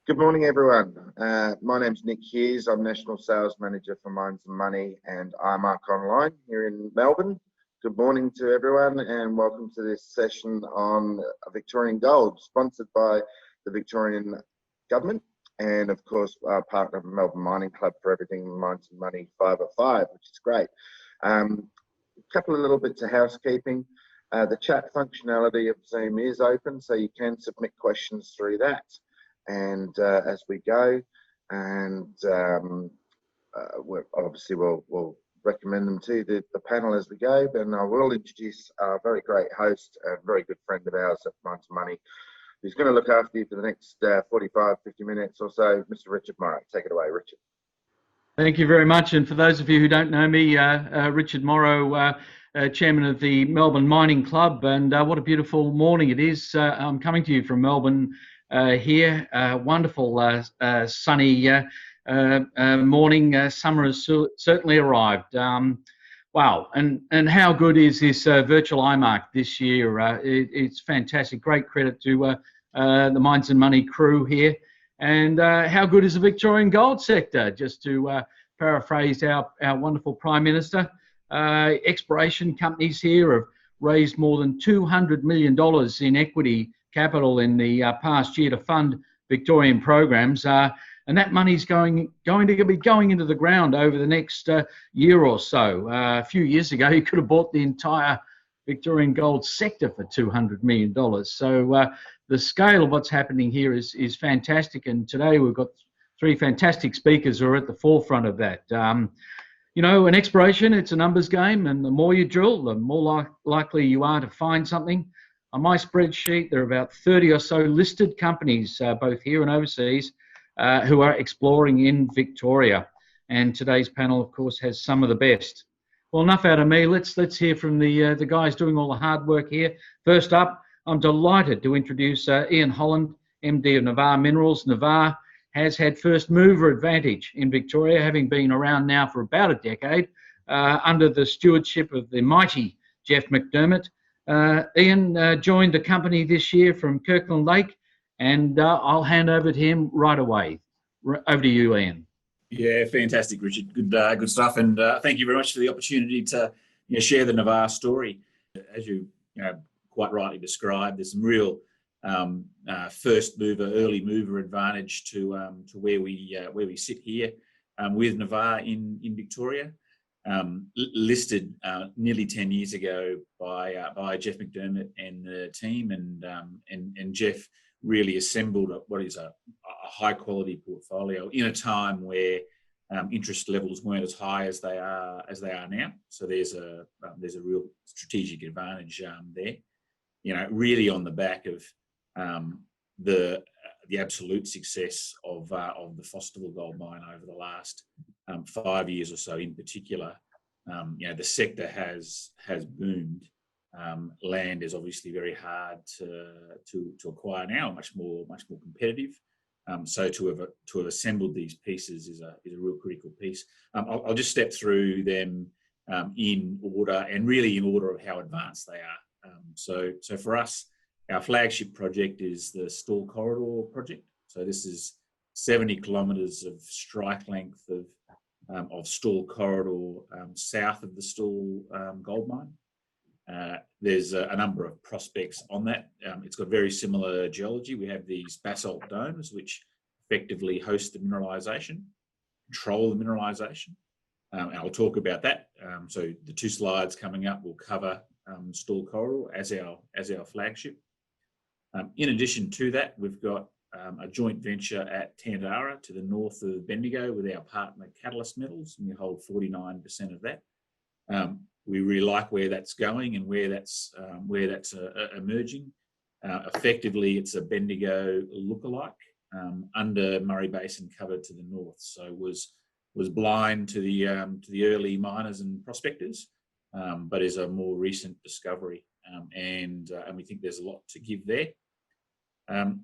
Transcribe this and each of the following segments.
Good morning, everyone. My name's Nick Hughes. I'm National Sales Manager for Mines and Money and IMARC Online here in Melbourne. Good morning to everyone and welcome to this session on Victorian gold, sponsored by the Victorian Government and, of course, our partner, Melbourne Mining Club, for everything Mines and Money 505, which is great. A couple of little bits of housekeeping. The chat functionality of Zoom is open, so you can submit questions through that. And as we go, and we'll recommend them to the panel as we go. And I will introduce our very great host and very good friend of ours at Mines and Money, who's going to look after you for the next 45, 50 minutes or so, Mr. Richard Morrow. Take it away, Richard. Thank you very much. And for those of you who don't know me, Richard Morrow, Chairman of the Melbourne Mining Club, and what a beautiful morning it is. I'm coming to you from Melbourne here. Wonderful sunny morning. Summer has certainly arrived. Wow, and how good is this virtual IMARC this year? It's fantastic. Great credit to the Mines and Money crew here. And how good is the Victorian gold sector? Just to paraphrase our wonderful Prime Minister, exploration companies here have raised more than $200 million in equity capital in the past year to fund Victorian programs. And that money's going to be going into the ground over the next year or so. A few years ago, you could have bought the entire Victorian gold sector for $200 million. So the scale of what's happening here is fantastic. And today we've got three fantastic speakers who are at the forefront of that. You know, in exploration, it's a numbers game, and the more you drill, the more likely you are to find something. On my spreadsheet, there are about 30 or so listed companies, both here and overseas, who are exploring in Victoria. And today's panel, of course, has some of the best. Well, enough out of me. Let's hear from the guys doing all the hard work here. First up, I'm delighted to introduce Ian Holland, MD of Navarre Minerals. Navarre has had first mover advantage in Victoria, having been around now for about a decade, under the stewardship of the mighty Jeff McDermott. Ian joined the company this year from Kirkland Lake, and I'll hand over to him right away. Over to you, Ian. Yeah, fantastic, Richard. Good stuff, and thank you very much for the opportunity to share the Navarre story. As you quite rightly described, there's some real first mover, early mover advantage to where we sit here with Navarre in Victoria. Listed nearly 10 years ago by Jeff McDermott and the team, and Jeff really assembled what is a high quality portfolio in a time where interest levels weren't as high as they are now. So there's a real strategic advantage there. You know, really on the back of the absolute success of the Stawell gold mine over the last 5 years or so, in particular. The sector has boomed. Land is obviously very hard to acquire now, much more competitive. So to have assembled these pieces is a real critical piece. I'll just step through them in order, and really in order of how advanced they are. So for us, our flagship project is the Stawell Corridor project. So this is 70 kilometres of strike length of Stawell Corridor south of the Stawell gold mine. There's a number of prospects on that. It's got very similar geology. We have these basalt domes which effectively host the mineralisation, control the mineralisation. And I'll talk about that. So the two slides coming up will cover Stawell Corridor as our flagship. In addition to that, we've got a joint venture at Tambanis to the north of Bendigo with our partner Catalyst Metals, and we hold 49% of that. We really like where that's going and where that's emerging. Effectively, it's a Bendigo lookalike under Murray Basin cover to the north. So was blind to the early miners and prospectors, but is a more recent discovery, and we think there's a lot to give there.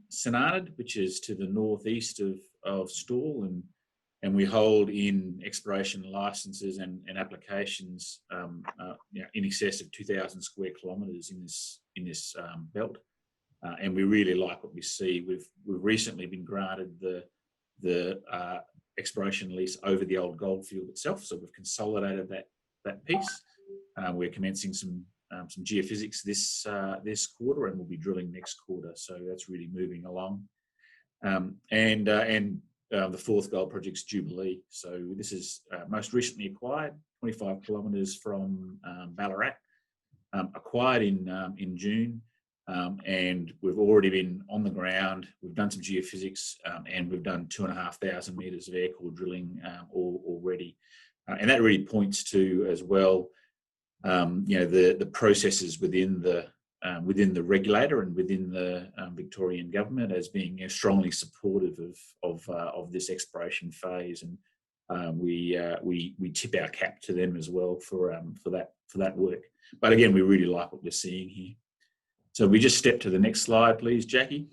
Senarned, which is to the northeast of Stawell, and we hold in exploration licenses and applications in excess of 2,000 square kilometres in this belt. and we really like what we see. We've recently been granted the exploration lease over the old goldfield itself, so we've consolidated that piece. We're commencing some geophysics this quarter, and we'll be drilling next quarter. So that's really moving along. The fourth gold project's Jubilee. So this is most recently acquired, 25 kilometres from Ballarat, acquired in June, and we've already been on the ground. We've done some geophysics, and we've done 2,500 metres of air core drilling already, and that really points to as well, the processes within the regulator and within the Victorian government as being strongly supportive of this exploration phase, and we tip our cap to them as well for that work. But again, we really like what we're seeing here. So we just step to the next slide, please, Jackie.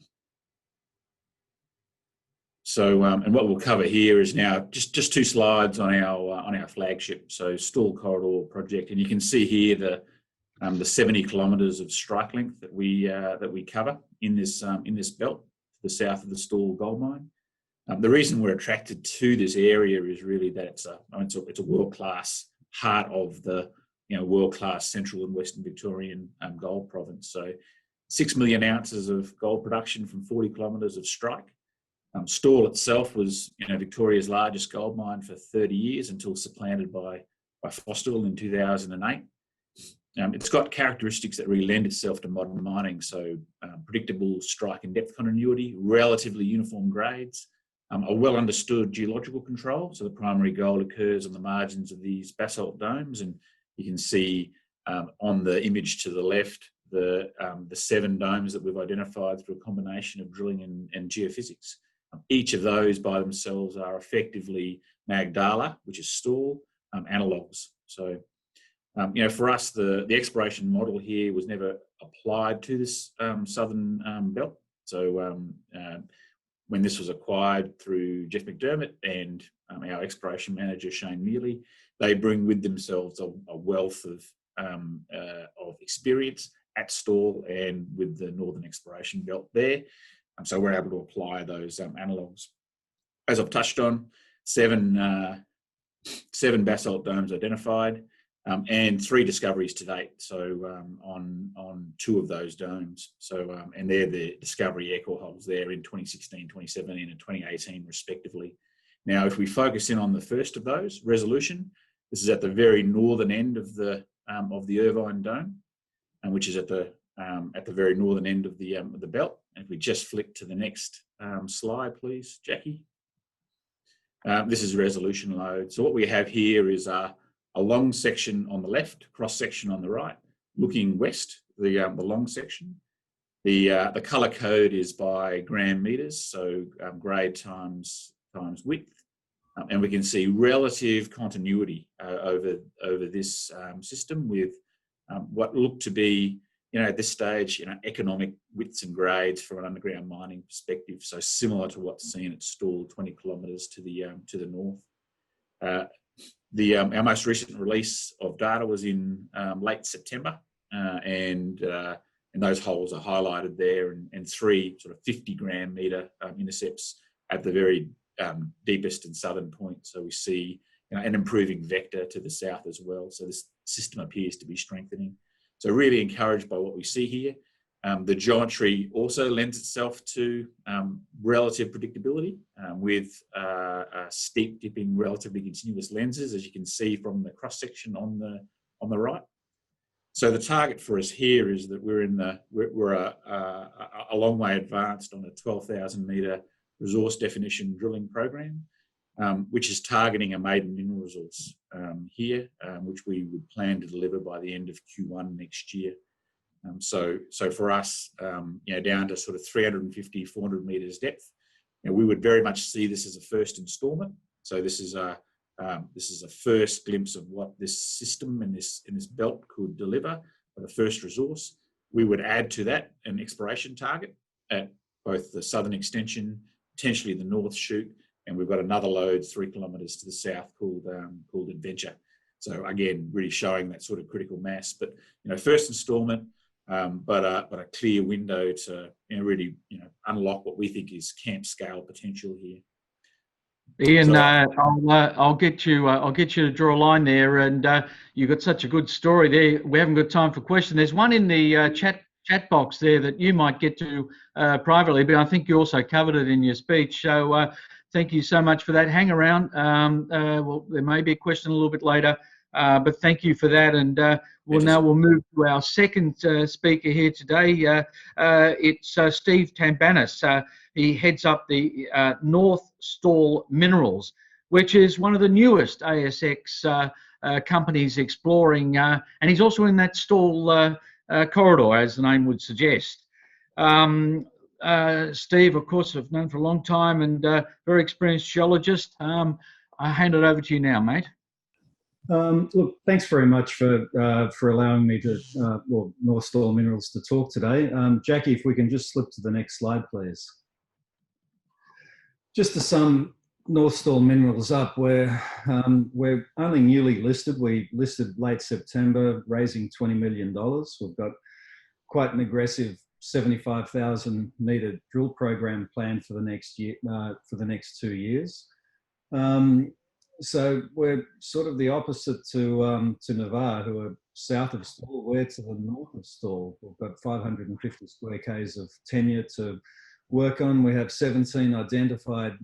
So and what we'll cover here is now just two slides on our flagship, so Stawell Corridor project, and you can see here the 70 kilometres of strike length that we cover in this belt to the south of the Stawell gold mine. The reason we're attracted to this area is really that it's a world-class heart of the world-class central and western Victorian gold province. So 6 million ounces of gold production from 40 kilometres of strike. Stawell itself was Victoria's largest gold mine for 30 years until supplanted by Stawell in 2008. It's got characteristics that really lend itself to modern mining, so predictable strike and depth continuity, relatively uniform grades, a well understood geological control, so the primary gold occurs on the margins of these basalt domes, and you can see on the image to the left the 7 domes that we've identified through a combination of drilling and geophysics. Each of those by themselves are effectively Magdala, which is Stawell, analogues. So for us, the exploration model here was never applied to this southern belt. So when this was acquired through Jeff McDermott and our exploration manager, Shane Mealy, they bring with themselves a wealth of experience at Stawell and with the northern exploration belt there. So we're able to apply those analogues. As I've touched on, 7 basalt domes identified, and 3 discoveries to date. So on 2 of those domes. So and they're the discovery air core holes there in 2016, 2017, and 2018 respectively. Now, if we focus in on the first of those, Resolution, this is at the very northern end of the Irvine Dome, which is at the very northern end of the belt. If we just flick to the next slide, please, Jackie. This is Resolution lode. So what we have here is a long section on the left, cross section on the right, looking west. The long section. The color code is by gram meters, so grade times width, and we can see relative continuity over this system with what look to be, at this stage, economic widths and grades from an underground mining perspective. So similar to what's seen at Stawell, 20 kilometres to the north. Our most recent release of data was in late September, and those holes are highlighted there, and 3 sort of 50-gram metre intercepts at the very deepest and southern point. So we see an improving vector to the south as well. So this system appears to be strengthening. So really encouraged by what we see here. The geometry also lends itself to relative predictability with steep dipping, relatively continuous lenses, as you can see from the cross section on the right. So the target for us here is that we're a long way advanced on a 12,000 metre resource definition drilling program, which is targeting a maiden mineral resource here, which we would plan to deliver by the end of Q1 next year. So for us, down to sort of 350, 400 metres depth, we would very much see this as a first instalment. So this is a first glimpse of what this system and this belt could deliver, but a first resource. We would add to that an exploration target at both the southern extension, potentially the north shoot, and we've got another lode 3 kilometres to the south called Adventure. So again, really showing that sort of critical mass. But first instalment, but a clear window to really unlock what we think is camp scale potential here. Ian, So, I'll get you. I'll get you to draw a line there, and you've got such a good story there. We haven't got time for questions. There's one in the chat box there that you might get to privately, but I think you also covered it in your speech. So thank you so much for that. Hang around. Well, there may be a question a little bit later, but thank you for that. And we'll move to our second speaker here today. It's Steve Tambanis. He heads up the North Stawell Minerals, which is one of the newest ASX companies exploring, and he's also in that Stawell corridor, as the name would suggest. Steve, of course, I've known for a long time and very experienced geologist. I hand it over to you now, mate. Look, thanks very much for allowing me to, North Stawell Minerals to talk today. Jackie, if we can just slip to the next slide, please. Just to sum North Stawell Minerals up, we're only newly listed. We listed late September, raising $20 million. We've got quite an aggressive 75,000 metre drill program planned for the next year, for the next 2 years. So we're sort of the opposite to Navarre, who are south of Stawell. We're to the north of Stawell. We've got 550 square k's of tenure to work on. We have 17 identified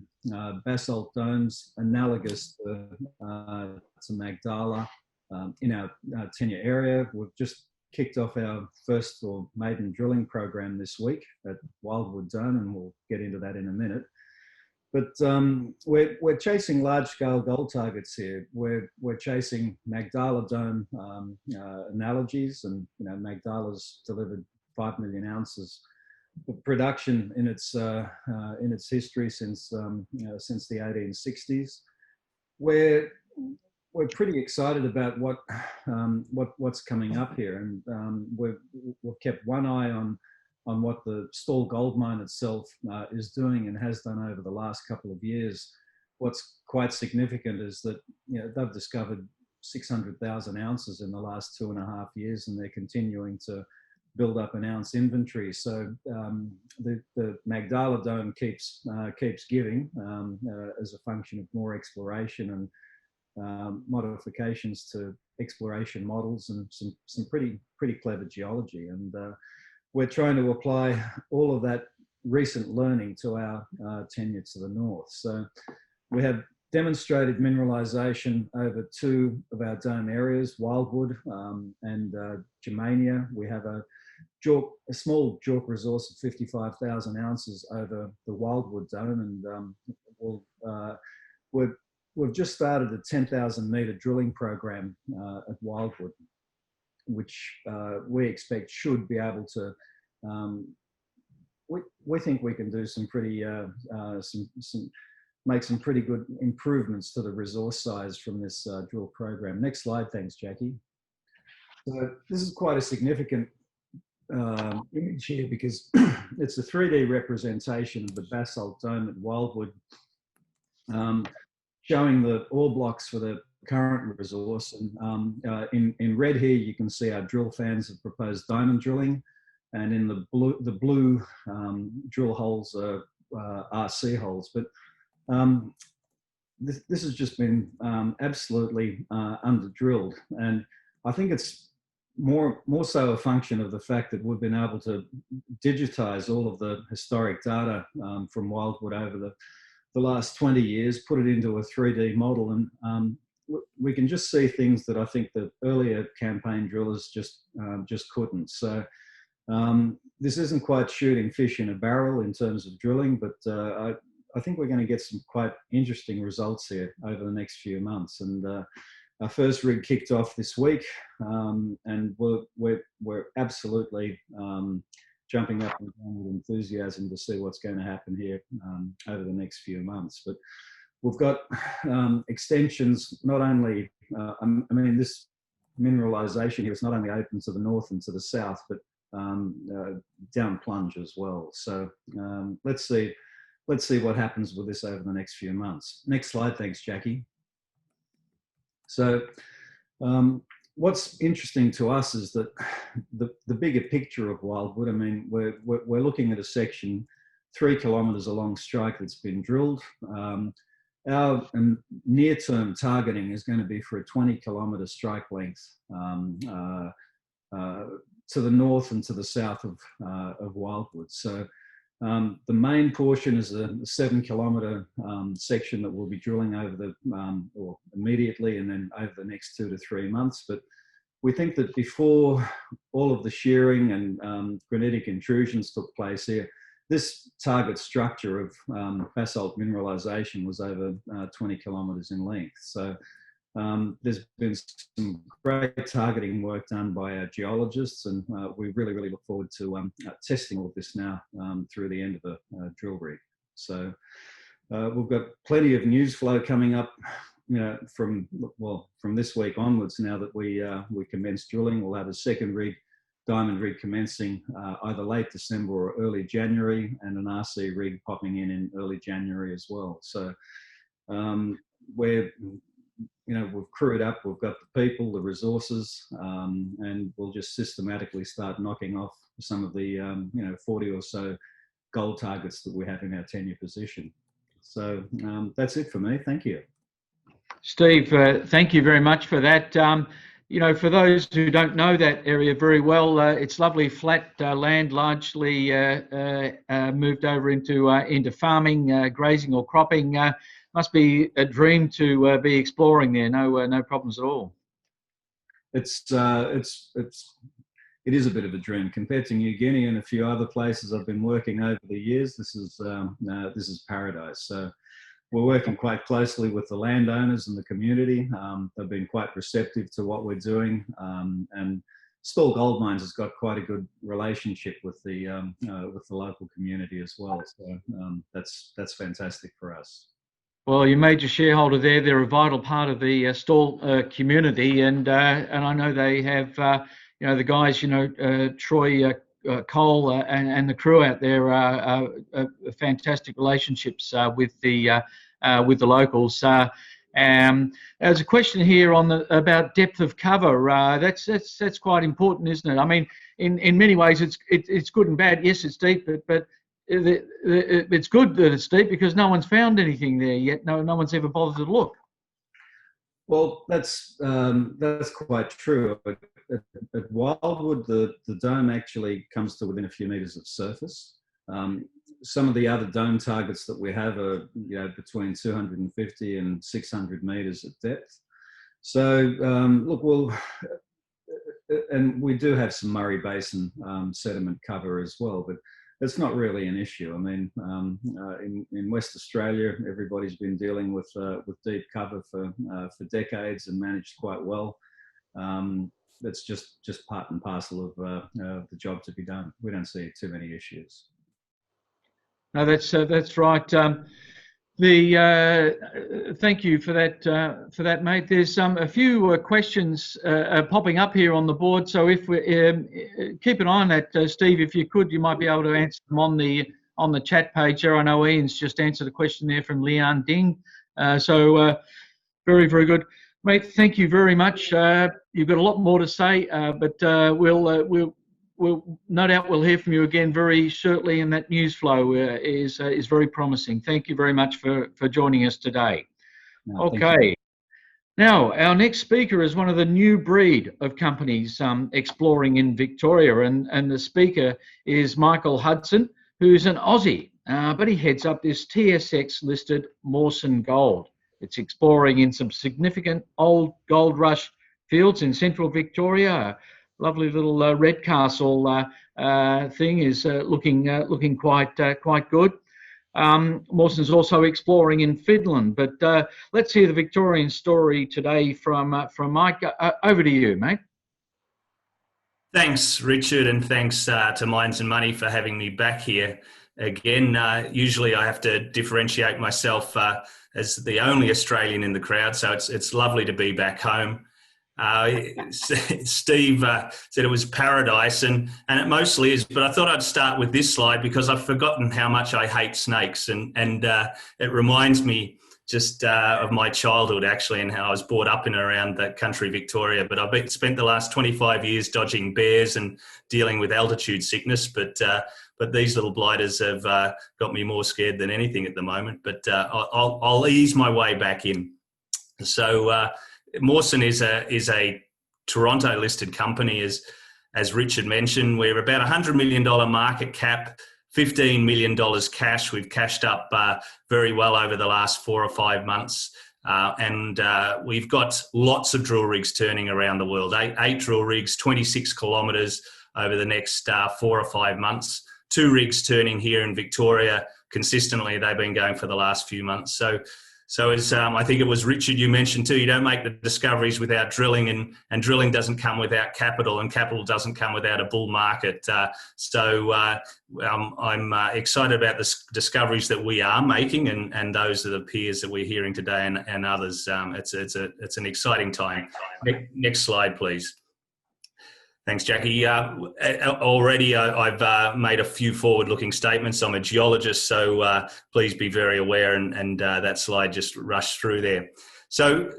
basalt domes analogous to Magdala in our tenure area. We've just kicked off our first or maiden drilling program this week at Wildwood Dome, and we'll get into that in a minute. But we're chasing large-scale gold targets here. We're chasing Magdala Dome analogies, and Magdala's delivered 5 million ounces of production in its history since the 1860s. We're pretty excited about what's coming up here, and we've kept one eye on what the Stawell gold mine itself is doing and has done over the last couple of years. What's quite significant is that they've discovered 600,000 ounces in the last 2.5 years, and they're continuing to build up an ounce inventory. So the Magdala Dome keeps giving as a function of more exploration and modifications to exploration models and some pretty clever geology. And we're trying to apply all of that recent learning to our tenure to the north. So we have demonstrated mineralization over 2 of our dome areas, Wildwood and Germania. We have a small JORC resource of 55,000 ounces over the Wildwood Dome, and we've just started a 10,000 metre drilling program at Wildwood, which we expect should be able to. We think we can do some pretty make some pretty good improvements to the resource size from this drill program. Next slide, thanks, Jackie. So this is quite a significant image here because it's a 3D representation of the basalt dome at Wildwood, showing the ore blocks for the current resource. And in red here, you can see our drill fans have proposed diamond drilling, and in the blue drill holes are RC holes. But this has just been absolutely under-drilled, and I think it's more so a function of the fact that we've been able to digitize all of the historic data from Wildwood over the last 20 years, put it into a 3D model, and we can just see things that I think the earlier campaign drillers just couldn't. So this isn't quite shooting fish in a barrel in terms of drilling, but I think we're going to get some quite interesting results here over the next few months. And our first rig kicked off this week, and we're absolutely jumping up and down with enthusiasm to see what's going to happen here over the next few months. But we've got extensions, not only, I mean, this mineralization here is not only open to the north and to the south, but down plunge as well. So let's see what happens with this over the next few months. Next slide, thanks, Jackie. So what's interesting to us is that the bigger picture of Wildwood, I mean, we're looking at a section 3 kilometres along strike that's been drilled. Our near-term targeting is going to be for a 20-kilometre strike length to the north and to the south of Wildwood. So the main portion is a 7-kilometre section that we'll be drilling over the or immediately, and then over the next 2 to 3 months. But we think that before all of the shearing and granitic intrusions took place here, this target structure of basalt mineralisation was over 20 kilometres in length. So there's been some great targeting work done by our geologists, and we really look forward to testing all of this now through the end of the drill rig. So we've got plenty of news flow coming up, from this week onwards. Now that we commence drilling, we'll have a second rig, diamond rig, commencing either late December or early January, and an RC rig popping in early January as well. So we've crewed up, we've got the people, the resources, and we'll just systematically start knocking off some of the 40 or so gold targets that we have in our tenure position. So that's it for me. Thank you. Steve, thank you very much for that. For those who don't know that area very well, it's lovely flat land, largely moved over into farming, grazing or cropping. Must be a dream to be exploring there. No problems at all. It is a bit of a dream compared to New Guinea and a few other places I've been working over the years. This is paradise. So we're working quite closely with the landowners and the community. They've been quite receptive to what we're doing, and Stawell Gold Mines has got quite a good relationship with the local community as well. So that's fantastic for us. Well, your major shareholder there, they're a vital part of the Stawell community, and I know they have the guys, Troy Cole and the crew out there are fantastic relationships with the locals. There's a question here about depth of cover. That's quite important, isn't it? I mean, in many ways, it's good and bad. Yes, it's deep, but it's good that it's deep because no one's found anything there yet. No one's ever bothered to look. Well, that's quite true. At Wildwood, the dome actually comes to within a few metres of surface. Some of the other dome targets that we have are between 250 and 600 metres at depth. So and we do have some Murray Basin sediment cover as well, but it's not really an issue. I mean, in West Australia, everybody's been dealing with deep cover for decades and managed quite well. That's just part and parcel of the job to be done. We don't see too many issues. No, that's right. Thank you for that, mate. There's a few questions popping up here on the board. So if we keep an eye on that, Steve, if you could, you might be able to answer them on the chat page there. I know Ian's just answered a question there from Lian Ding. So very, very good, mate. Thank you very much. You've got a lot more to say, but we'll no doubt we'll hear from you again very shortly, and that news flow is very promising. Thank you very much for joining us today. No, okay. Now, our next speaker is one of the new breed of companies exploring in Victoria, and the speaker is Michael Hudson, who's an Aussie, but he heads up this TSX-listed Mawson Gold. It's exploring in some significant old gold rush fields in central Victoria. Lovely little Redcastle thing is looking quite good. Mawson's also exploring in Finland, but let's hear the Victorian story today from Mike. Over to you, mate. Thanks, Richard, and thanks to Mines and Money for having me back here again. Usually I have to differentiate myself as the only Australian in the crowd, so it's lovely to be back home. Steve said it was paradise, and it mostly is, but I thought I'd start with this slide because I've forgotten how much I hate snakes, and it reminds me of my childhood, actually, and how I was brought up in and around that country, Victoria. But I've spent the last 25 years dodging bears and dealing with altitude sickness. But these little blighters have got me more scared than anything at the moment. But I'll ease my way back in. So Mawson is a Toronto-listed company, as Richard mentioned. We're about $100 million market cap, $15 million cash. We've cashed up very well over the last 4 or 5 months. And we've got lots of drill rigs turning around the world. Eight drill rigs, 26 kilometres over the next 4 or 5 months. 2 rigs turning here in Victoria consistently. They've been going for the last few months. So as I think it was Richard you mentioned too, you don't make the discoveries without drilling, and drilling doesn't come without capital, and capital doesn't come without a bull market. I'm excited about the discoveries that we are making, and those are the peers that we're hearing today, and others. It's an exciting time. Next slide, please. Thanks, Jackie. Already I've made a few forward-looking statements. I'm a geologist, so please be very aware, and that slide just rushed through there. So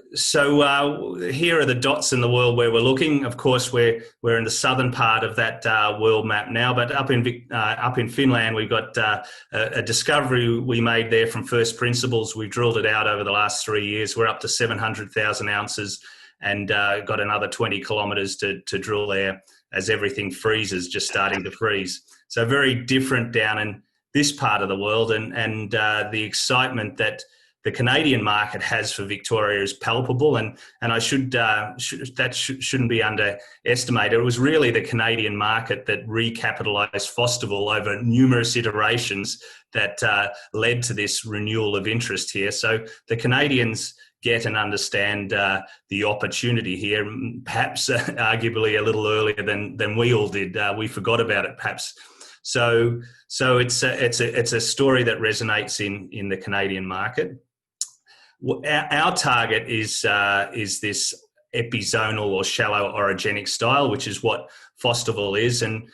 here are the dots in the world where we're looking. Of course, we're in the southern part of that world map now, but up in Finland, we've got a discovery we made there from first principles. We've drilled it out over the last 3 years. We're up to 700,000 ounces. And got another 20 kilometres to drill there as everything freezes, just starting to freeze. So very different down in this part of the world, and the excitement that the Canadian market has for Victoria is palpable, and I shouldn't be underestimated. It was really the Canadian market that recapitalised Fosterville over numerous iterations that led to this renewal of interest here. So the Canadians get and understand the opportunity here, perhaps arguably a little earlier than we all did. We forgot about it, perhaps. So it's a story that resonates in the Canadian market. Our target is this epizonal or shallow orogenic style, which is what Fosterville is, and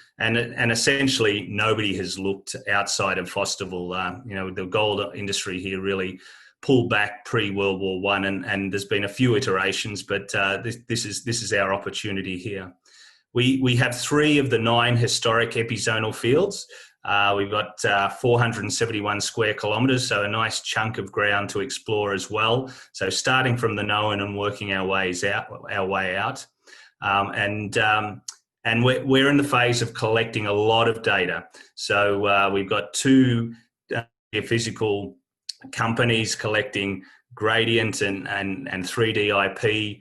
essentially nobody has looked outside of Fosterville. The gold industry here really pulled back pre-World War I, and there's been a few iterations, but this is our opportunity here. We have 3 of the 9 historic epizonal fields. We've got 471 square kilometres, so a nice chunk of ground to explore as well. So starting from the known and working our way out. And we're in the phase of collecting a lot of data. So we've got 2 geophysical companies collecting gradient and 3D IP,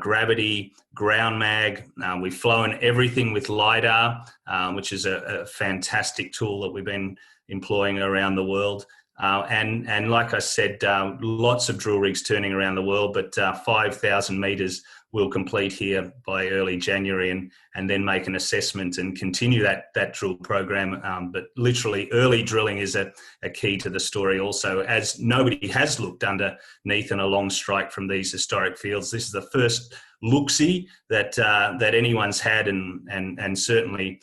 gravity, ground mag. We've flown everything with LiDAR, which is a fantastic tool that we've been employing around the world. And like I said, lots of drill rigs turning around the world, but 5,000 metres will complete here by early January, and then make an assessment and continue that drill program. But literally early drilling is a key to the story also, as nobody has looked underneath in a long strike from these historic fields. This is the first look-see that anyone's had, and certainly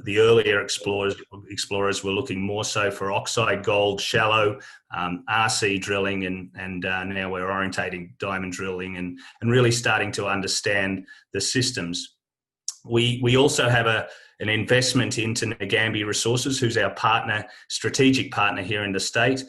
the earlier explorers were looking more so for oxide gold, shallow, RC drilling, and now we're orientating diamond drilling and really starting to understand the systems. We also have an investment into Ngambia Resources, who's our partner, strategic partner here in the state.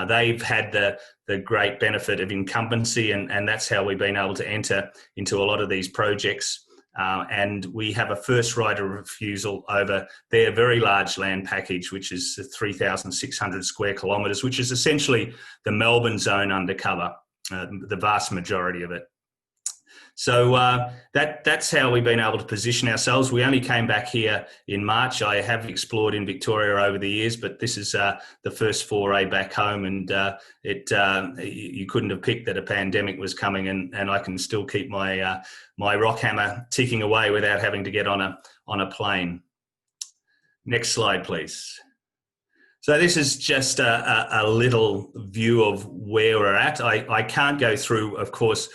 They've had the great benefit of incumbency, and that's how we've been able to enter into a lot of these projects. And we have a first right of refusal over their very large land package, which is 3,600 square kilometres, which is essentially the Melbourne zone undercover, the vast majority of it. So that's how we've been able to position ourselves. We only came back here in March. I have explored in Victoria over the years, but this is the first foray back home, and you couldn't have picked that a pandemic was coming, and I can still keep my my rock hammer ticking away without having to get on a plane. Next slide, please. So this is just a little view of where we're at. I can't go through, of course,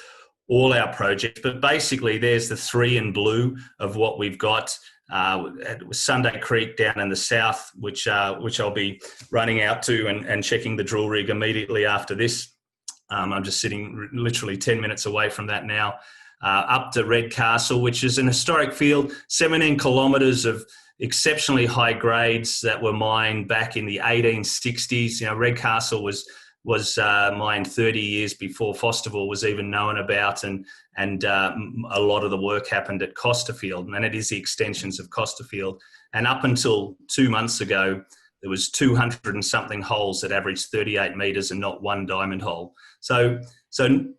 all our projects, but basically there's the 3 in blue of what we've got. Sunday Creek down in the south, which I'll be running out to and checking the drill rig immediately after this. I'm just sitting literally 10 minutes away from that now. Up to Redcastle, which is an historic field, 17 kilometres of exceptionally high grades that were mined back in the 1860s. Redcastle was mined 30 years before Fosterville was even known about, and a lot of the work happened at Costerfield, and it is the extensions of Costerfield. And up until 2 months ago, there was 200 and something holes that averaged 38 metres and not one diamond hole. So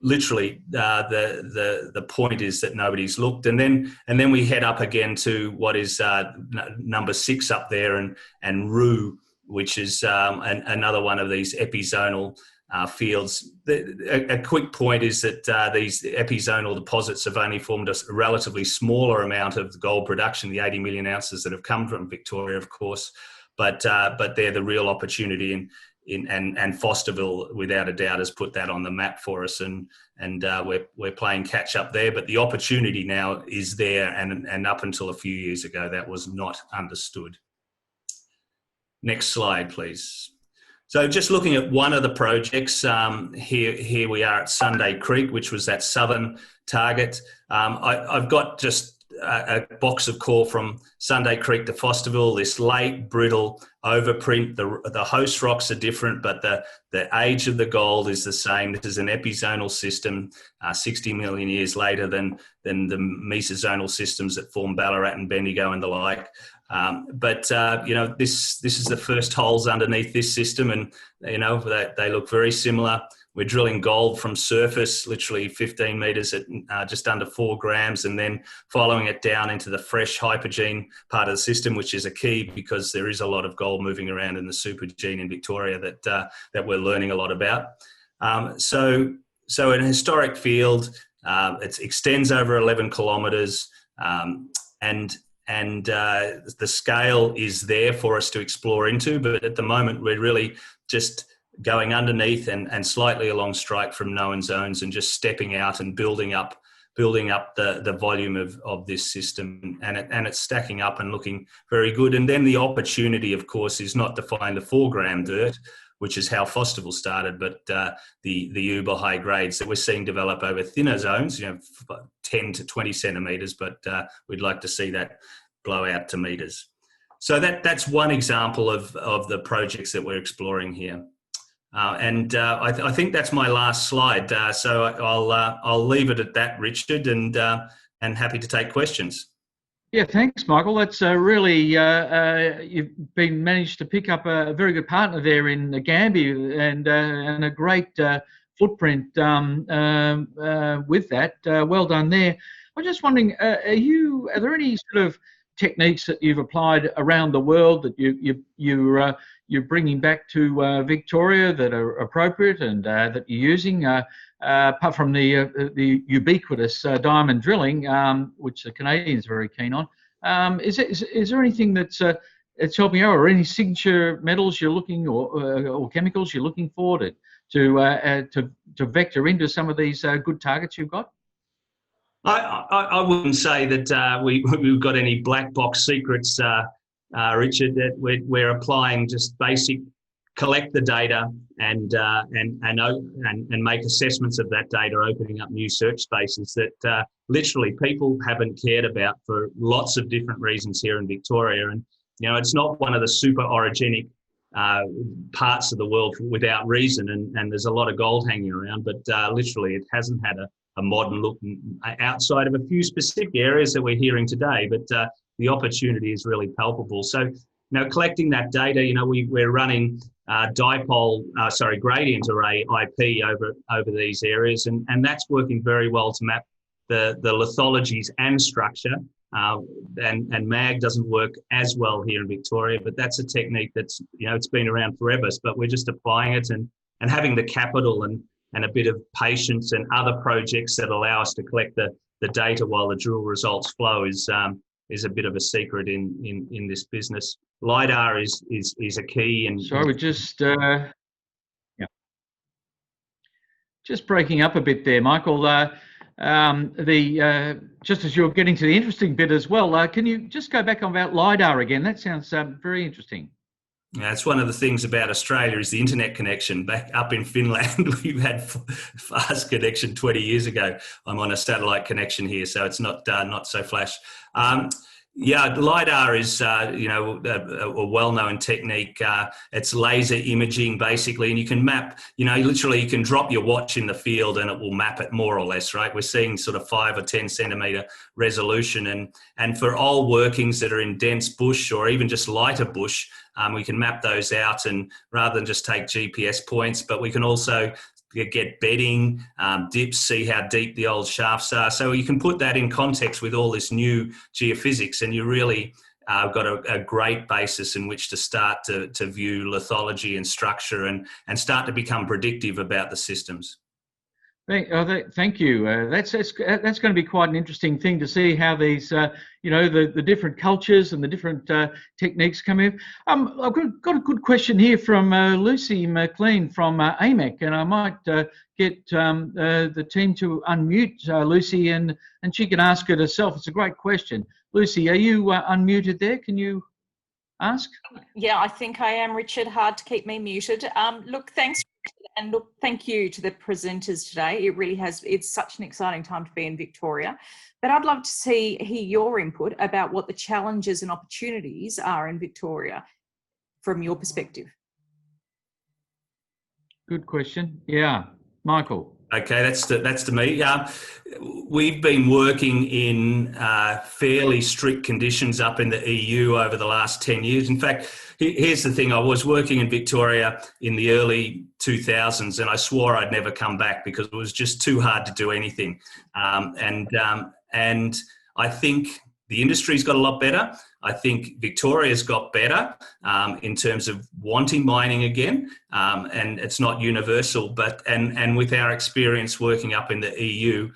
literally, the point is that nobody's looked, and then we head up again to what is number 6 up there, and Rue, which is another one of these epizonal fields. A quick point is that these epizonal deposits have only formed a relatively smaller amount of the gold production, the 80 million ounces that have come from Victoria, of course, but they're the real opportunity, and Fosterville, without a doubt, has put that on the map for us, and we're playing catch up there. But the opportunity now is there, and up until a few years ago, that was not understood. Next slide, please. So just looking at one of the projects, here we are at Sunday Creek, which was that southern target. I've got just a box of core from Sunday Creek to Fosterville, this late, brittle overprint. The host rocks are different, but the age of the gold is the same. This is an epizonal system, 60 million years later than the mesozonal systems that form Ballarat and Bendigo and the like. This is the first holes underneath this system, and they look very similar. We're drilling gold from surface, literally 15 metres at just under 4 grams, and then following it down into the fresh hypogene part of the system, which is a key because there is a lot of gold moving around in the supergene in Victoria that we're learning a lot about. So an historic field, it extends over 11 kilometres, and the scale is there for us to explore into, but at the moment we're really just going underneath and slightly along strike from known zones, and just stepping out and building up the volume of this system, and it's stacking up and looking very good. And then the opportunity, of course, is not to find the 4 gram dirt, which is how Fosterville started, but the uber high grades that we're seeing develop over thinner zones, 10 to 20 centimetres, but we'd like to see that blow out to metres. So that's one example of the projects that we're exploring here. I think that's my last slide. So I'll leave it at that, Richard, and happy to take questions. Yeah, thanks, Michael. That's really you've managed to pick up a very good partner there in Gambia, and a great footprint with that. Well done there. I'm just wondering, are there any sort of techniques that you've applied around the world that you're bringing back to Victoria that are appropriate and that you're using, apart from the ubiquitous diamond drilling, which the Canadians are very keen on? Is there anything that's helping out, or any signature metals you're looking, or chemicals you're looking for to vector into some of these good targets you've got? I wouldn't say that we've got any black box secrets, Richard. That we're applying just basic, collect the data and make assessments of that data, opening up new search spaces that literally people haven't cared about for lots of different reasons here in Victoria. And it's not one of the super orogenic parts of the world without reason, and there's a lot of gold hanging around, but literally it hasn't had a modern look outside of a few specific areas that we're hearing today, but the opportunity is really palpable. So, collecting that data, we're running gradient array IP over these areas, and that's working very well to map the lithologies and structure. And MAG doesn't work as well here in Victoria, but that's a technique that's, it's been around forever, but we're just applying it and having the capital and a bit of patience and other projects that allow us to collect the data while the drill results flow is a bit of a secret in this business. LiDAR is a key. And sorry, we're just breaking up a bit there, Michael. Just as you're getting to the interesting bit as well, can you just go back on about LiDAR again? That sounds very interesting. Yeah, it's one of the things about Australia is the internet connection. Back up in Finland, we've had fast connection 20 years ago. I'm on a satellite connection here, so it's not so flash. Yeah, LiDAR is, a well-known technique. It's laser imaging, basically, and you can map, literally you can drop your watch in the field and it will map it more or less, right? We're seeing sort of 5 or 10 centimetre resolution. And for old workings that are in dense bush or even just lighter bush, we can map those out, and rather than just take GPS points, but we can also get bedding, dips, see how deep the old shafts are. So you can put that in context with all this new geophysics, and you really got a great basis in which to start to view lithology and structure and start to become predictive about the systems. Thank you. That's going to be quite an interesting thing to see how these, the different cultures and the different techniques come in. I've got a good question here from Lucy McLean from AMAC, and I might get the team to unmute Lucy, and she can ask it herself. It's a great question. Lucy, are you unmuted there? Can you ask? Yeah, I think I am, Richard. Hard to keep me muted. Look, thanks. And look, thank you to the presenters today. It really it's such an exciting time to be in Victoria. But I'd love to hear your input about what the challenges and opportunities are in Victoria from your perspective. Good question. Yeah. Michael. Okay, that's to me. We've been working in fairly strict conditions up in the EU over the last 10 years. In fact, here's the thing. I was working in Victoria in the early 2000s, and I swore I'd never come back because it was just too hard to do anything. And I think the industry's got a lot better. I think Victoria's got better in terms of wanting mining again, and it's not universal. But and with our experience working up in the EU,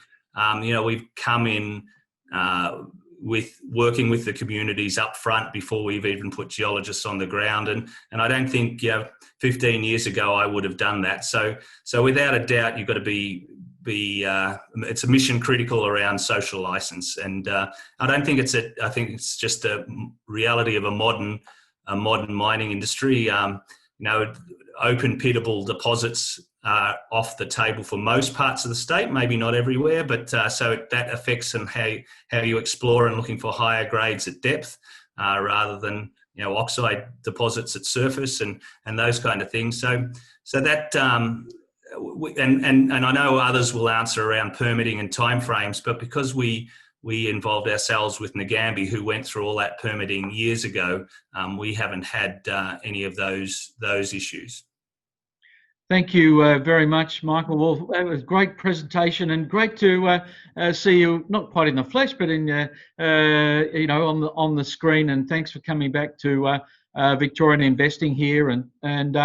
we've come in with working with the communities up front before we've even put geologists on the ground. And I don't think 15 years ago I would have done that. So without a doubt, you've got to be it's a mission critical around social license, and I don't think I think it's just a reality of a modern mining industry. Open pitable deposits are off the table for most parts of the state, maybe not everywhere, but so that affects on how you explore and looking for higher grades at depth rather than oxide deposits at surface and those kind of things. So that. And I know others will answer around permitting and timeframes, but because we involved ourselves with Ngambie, who went through all that permitting years ago, we haven't had any of those issues. Thank you very much, Michael. Well, that was a great presentation, and great to see you not quite in the flesh, but in on the screen. And thanks for coming back to Victorian investing here. And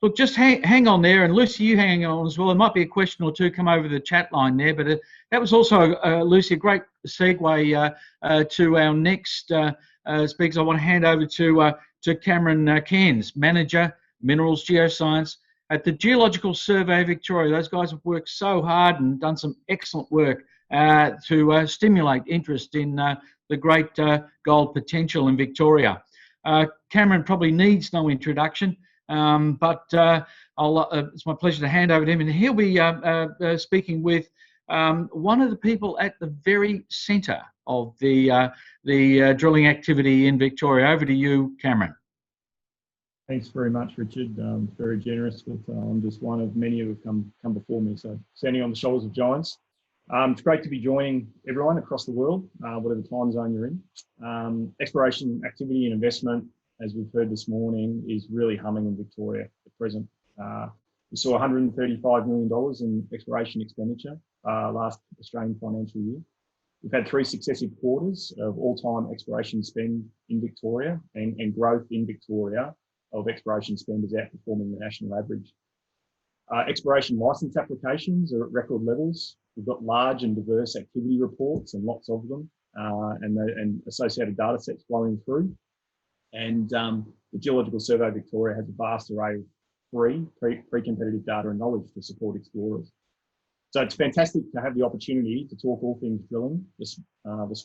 look, just hang on there, and Lucy, you hang on as well. There might be a question or two come over the chat line there, but that was also Lucy, a great segue to our next speakers. I want to hand over to Cameron Cairns, Manager, Minerals Geoscience at the Geological Survey of Victoria. Those guys have worked so hard and done some excellent work to stimulate interest in the great gold potential in Victoria. Cameron probably needs no introduction, but it's my pleasure to hand over to him, and he'll be speaking with one of the people at the very centre of the drilling activity in Victoria. Over to you, Cameron. Thanks very much, Richard. Very generous. I'm just one of many who have come before me. So standing on the shoulders of giants. It's great to be joining everyone across the world, whatever time zone you're in. Exploration activity and investment, as we've heard this morning, is really humming in Victoria at present. We saw $135 million in exploration expenditure last Australian financial year. We've had 3 successive quarters of all-time exploration spend in Victoria, and growth in Victoria of exploration spend is outperforming the national average. Exploration licence applications are at record levels. We've got large and diverse activity reports and lots of them, and associated data sets flowing through. And the Geological Survey of Victoria has a vast array of free, pre-competitive data and knowledge to support explorers. So it's fantastic to have the opportunity to talk all things drilling this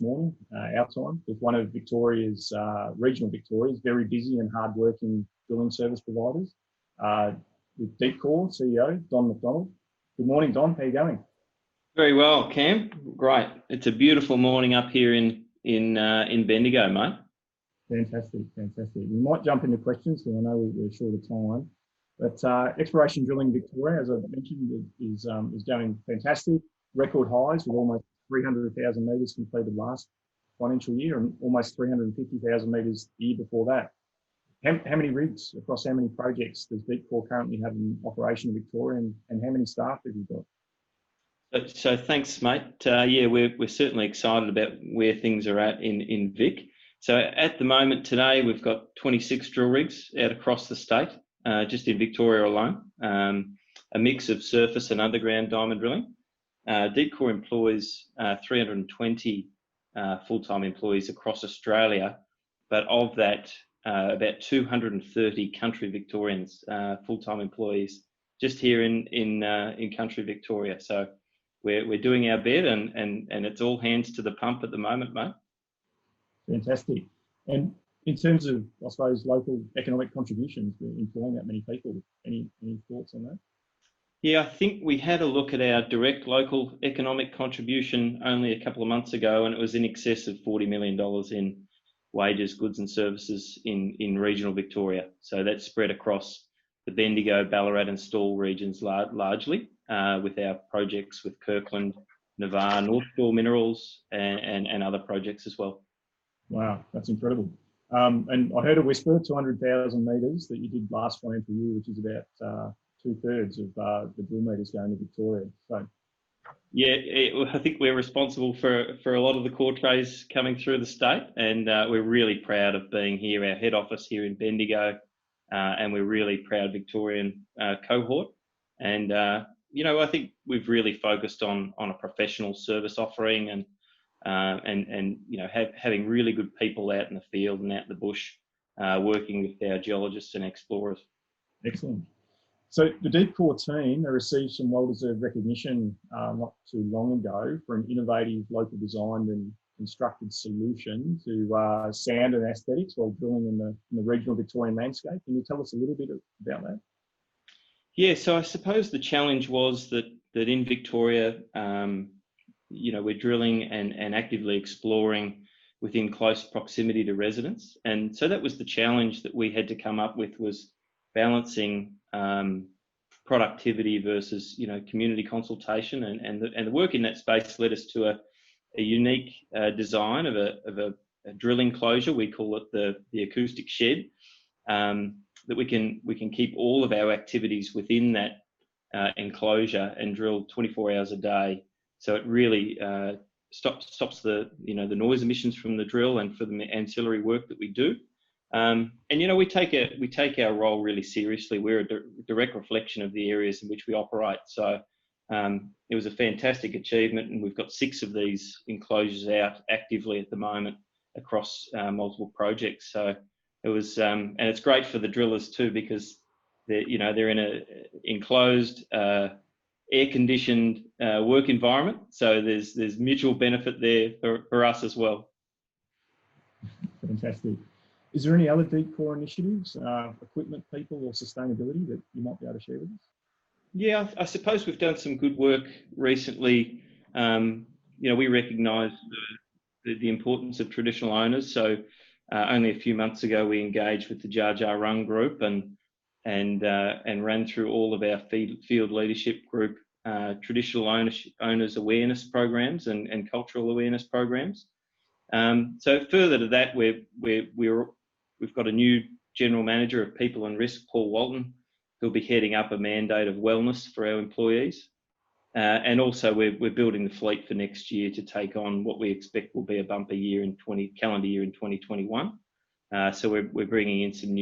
morning, our time, with one of Victoria's, regional Victoria's, very busy and hard-working drilling service providers, with Deepcore CEO, Don Macdonald. Good morning, Don. How are you going? Very well, Cam. Great. It's a beautiful morning up here in Bendigo, mate. Fantastic, fantastic. We might jump into questions because I know we're short of time. But exploration drilling Victoria, as I mentioned, is going fantastic. Record highs with almost 300,000 metres completed last financial year and almost 350,000 metres the year before that. How many rigs across how many projects does Deepcore currently have in operation in Victoria, and how many staff have you got? So thanks, mate. Yeah, we're certainly excited about where things are at in Vic. So at the moment today, we've got 26 drill rigs out across the state, just in Victoria alone, a mix of surface and underground diamond drilling. Deepcore employs 320 full-time employees across Australia, but of that, about 230 country Victorians, full-time employees, just here in country Victoria. So we're doing our bit, and it's all hands to the pump at the moment, mate. Fantastic. And in terms of, I suppose, local economic contributions, we're employing that many people. Any thoughts on that? Yeah, I think we had a look at our direct local economic contribution only a couple of months ago, and it was in excess of $40 million in wages, goods and services in regional Victoria. So that's spread across the Bendigo, Ballarat and Stawell regions largely, with our projects with Kirkland, Navarre, North Shore Minerals and other projects as well. Wow, that's incredible. And I heard a whisper, 200,000 metres that you did last financial year, which is about 2/3 of the drill metres going to Victoria. So, yeah, I think we're responsible for a lot of the core trays coming through the state, and we're really proud of being here, our head office here in Bendigo, and we're really proud Victorian cohort. And I think we've really focused on a professional service offering and having really good people out in the field and out in the bush, working with our geologists and explorers. Excellent. So the Deepcore team, they received some well-deserved recognition not too long ago for an innovative, local designed and constructed solution to sound and aesthetics while drilling in the regional Victorian landscape. Can you tell us a little bit about that? Yeah, so I suppose the challenge was that in Victoria, we're drilling and actively exploring within close proximity to residents. And so that was the challenge that we had to come up with, was balancing productivity versus, community consultation. And the work in that space led us to a unique design of a drill enclosure. We call it the acoustic shed, that we can keep all of our activities within that enclosure and drill 24 hours a day. So it really stops the noise emissions from the drill and for the ancillary work that we do. And we take our role really seriously. We're a direct reflection of the areas in which we operate. So it was a fantastic achievement, and we've got 6 of these enclosures out actively at the moment across multiple projects. So it was, and it's great for the drillers too, because they're in a enclosed, air-conditioned work environment. So there's mutual benefit there for us as well. Fantastic. Is there any other Deepcore initiatives, equipment, people, or sustainability that you might be able to share with us? Yeah, I suppose we've done some good work recently. We recognise the importance of traditional owners. So only a few months ago, we engaged with the Jar Jar Rung group and ran through all of our field leadership group traditional owners awareness programs and cultural awareness programs. So further to that, we've got a new general manager of people and risk, Paul Walton, who'll be heading up a mandate of wellness for our employees. And also we're building the fleet for next year to take on what we expect will be a bumper year calendar year in 2021. So we're bringing in some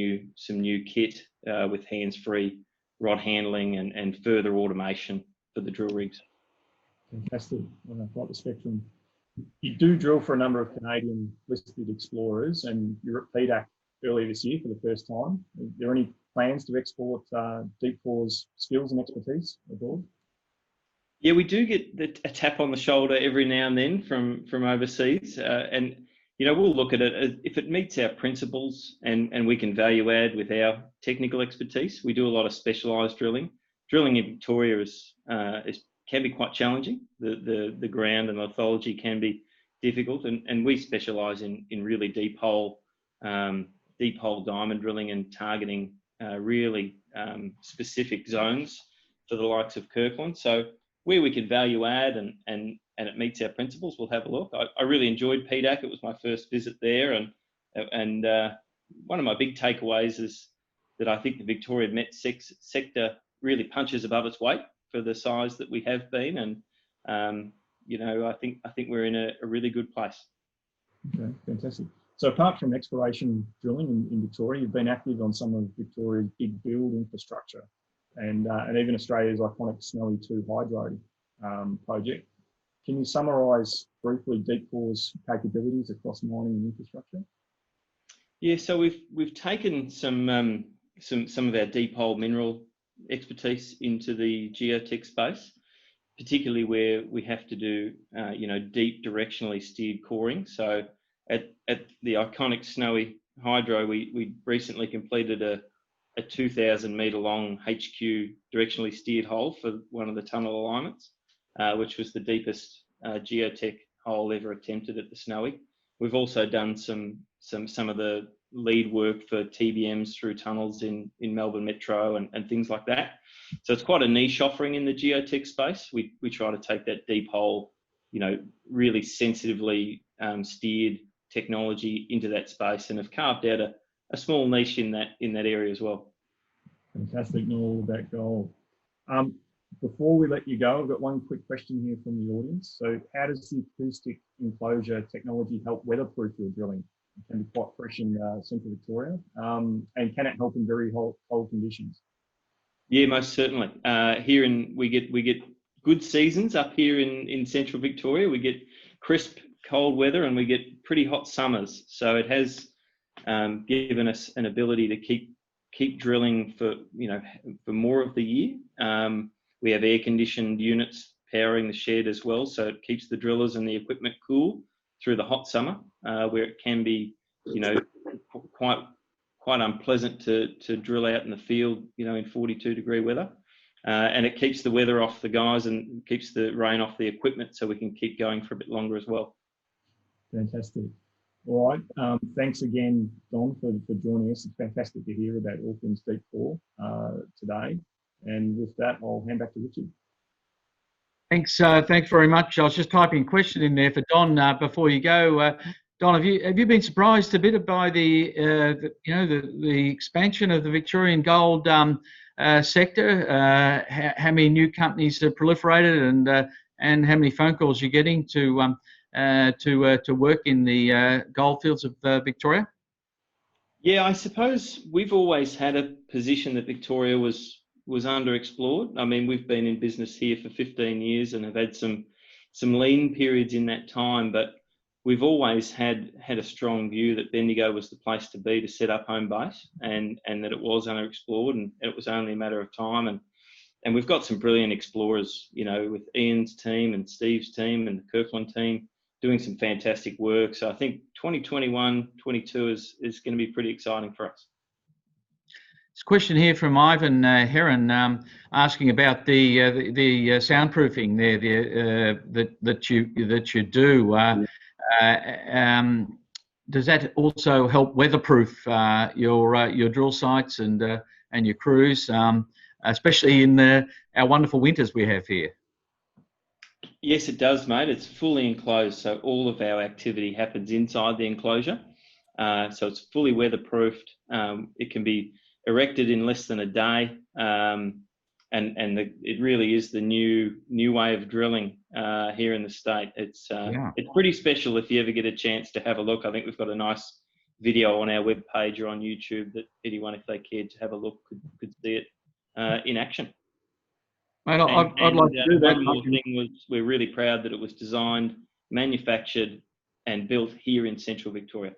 new kit with hands-free rod handling and further automation for the drill rigs. Fantastic. Quite the spectrum. You do drill for a number of Canadian listed explorers, and you're at PDAC earlier this year for the first time. Are there any plans to export Deepcore's skills and expertise abroad? Yeah, we do get a tap on the shoulder every now and then from overseas, and we'll look at it if it meets our principles and we can value add with our technical expertise. We do a lot of specialised drilling. Drilling in Victoria can be quite challenging. The ground and lithology can be difficult, and we specialise in really deep hole diamond drilling and targeting really specific zones for the likes of Kirkland. So where we could value add and it meets our principles, we'll have a look. I really enjoyed PDAC. It was my first visit there, and one of my big takeaways is that I think the Victorian met sector really punches above its weight for the size that we have been, and I think we're in a really good place. Okay, fantastic. So apart from exploration drilling in Victoria, you've been active on some of Victoria's big build infrastructure and even Australia's iconic Snowy 2 hydro project. Can you summarise briefly Deepcore's capabilities across mining and infrastructure? Yeah, so we've taken some of our deep hole mineral expertise into the geotech space, particularly where we have to do deep directionally steered coring. So at the iconic Snowy hydro, we recently completed a 2,000 metre long HQ directionally steered hole for one of the tunnel alignments, which was the deepest geotech hole ever attempted at the Snowy. We've also done some of the lead work for TBMs through tunnels in Melbourne Metro and things like that. So it's quite a niche offering in the geotech space. We try to take that deep hole, really sensitively steered technology into that space, and have carved out a small niche in that area as well. Fantastic, know all about gold. Before we let you go, I've got one quick question here from the audience. So how does the acoustic enclosure technology help weatherproof your drilling? It can be quite fresh in central Victoria, and can it help in very cold conditions? Yeah, most certainly. We get good seasons up here in central Victoria. We get crisp cold weather and we get pretty hot summers. So it has given us an ability to keep drilling for more of the year. We have air conditioned units powering the shed as well, so it keeps the drillers and the equipment cool through the hot summer, where it can be quite unpleasant to drill out in the field in 42-degree weather. And it keeps the weather off the guys and keeps the rain off the equipment, so we can keep going for a bit longer as well. Fantastic. All right. Thanks again, Don, for joining us. It's fantastic to hear about all things Deepcore today. And with that, I'll hand back to Richard. Thanks very much. I was just typing a question in there for Don before you go. Don, have you been surprised a bit by the expansion of the Victorian gold sector? How many new companies have proliferated, and how many phone calls you're getting to work in the gold fields of Victoria? Yeah, I suppose we've always had a position that Victoria was underexplored. I mean, we've been in business here for 15 years and have had some lean periods in that time, but we've always had a strong view that Bendigo was the place to be to set up home base, and that it was underexplored, and it was only a matter of time. And we've got some brilliant explorers, with Ian's team and Steve's team and the Kirkland team doing some fantastic work. So I think 2021-22 is going to be pretty exciting for us. There's a question here from Ivan Heron asking about the soundproofing there that you do. Does that also help weatherproof your drill sites and your crews, especially in our wonderful winters we have here? Yes, it does, mate. It's fully enclosed, so all of our activity happens inside the enclosure. So it's fully weatherproofed. It can be erected in less than a day, and it really is the new way of drilling here in the state. It's pretty special if you ever get a chance to have a look. I think we've got a nice video on our webpage or on YouTube that anyone, if they cared to have a look, could see it in action. Mate, I'd like to do that. One more thing was, we're really proud that it was designed, manufactured, and built here in central Victoria.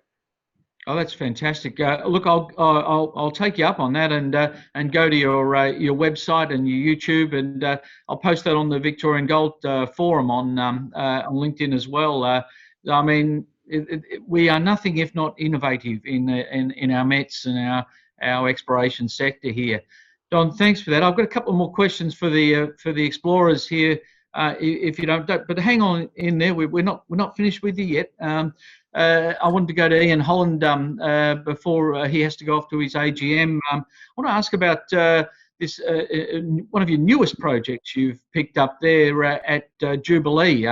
Oh, that's fantastic. Look, I'll take you up on that and go to your website and your YouTube, and I'll post that on the Victorian Gold forum on LinkedIn as well. I mean, we are nothing if not innovative in our METs and our exploration sector here. Don, thanks for that. I've got a couple more questions for the explorers here, if you don't. But hang on in there. We're not finished with you yet. I wanted to go to Ian Holland before he has to go off to his AGM. I want to ask about this one of your newest projects you've picked up there at Jubilee.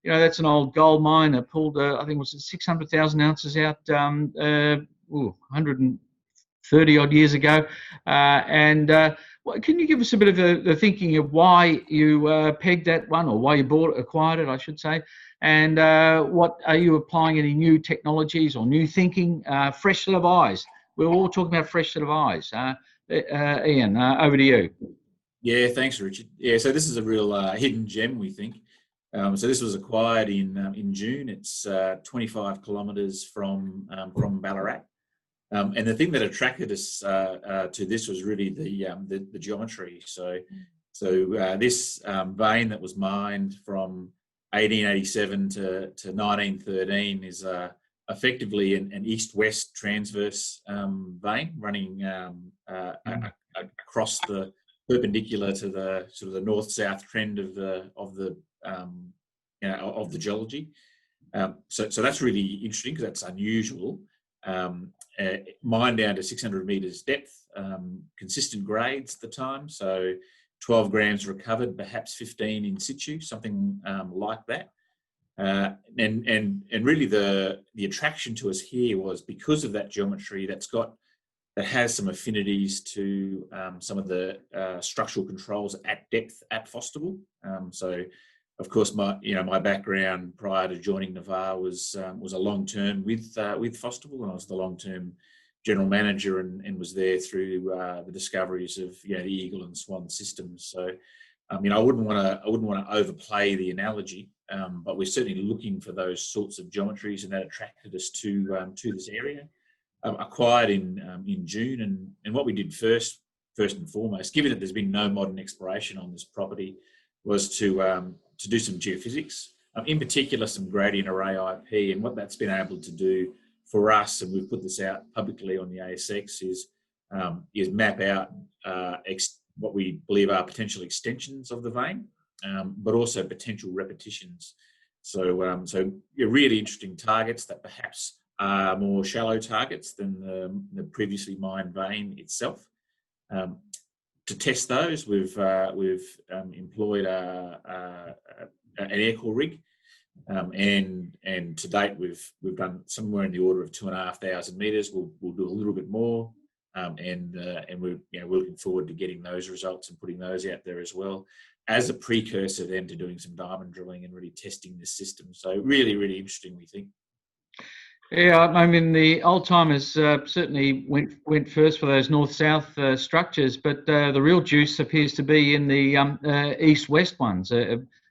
That's an old gold mine that pulled, I think it was 600,000 ounces out 130 odd years ago. Can you give us a bit of the thinking of why you pegged that one, or why you acquired it, I should say? And what are you applying, any new technologies or new thinking, fresh set of eyes? We're all talking about fresh set of eyes. Ian, over to you. Yeah, thanks, Richard. Yeah, so this is a real hidden gem, we think. So this was acquired in June. It's 25 kilometres from Ballarat. And the thing that attracted us to this was really the geometry. So this vein that was mined from 1887 to 1913 is effectively an east-west transverse vein running across the perpendicular to the sort of the north-south trend of the geology. So that's really interesting because that's unusual. Mined down to 600 metres depth, consistent grades at the time. So 12 grams recovered, perhaps 15 in situ, something like that. And really the attraction to us here was because of that geometry that has some affinities to some of the structural controls at depth at Fostable. So of course my background prior to joining Navarre was a long term with Fostable, and I was the long term general manager and was there through the discoveries of the Eagle and Swan systems. So I wouldn't want to overplay the analogy, but we're certainly looking for those sorts of geometries, and that attracted us to this area. Acquired in June, and what we did first and foremost, given that there's been no modern exploration on this property, was to do some geophysics, in particular some gradient array IP, and what that's been able to do for us, and we've put this out publicly on the ASX, is map out what we believe are potential extensions of the vein, but also potential repetitions. So really interesting targets that perhaps are more shallow targets than the previously mined vein itself. To test those, we've employed an air core rig, and to date we've done somewhere in the order of 2,500 metres. We'll do a little bit more, and we're looking forward to getting those results and putting those out there as well as a precursor then to doing some diamond drilling and really testing this system. So really, really interesting, we think. Yeah, I mean, the old timers certainly went first for those north-south structures, but the real juice appears to be in the east-west ones,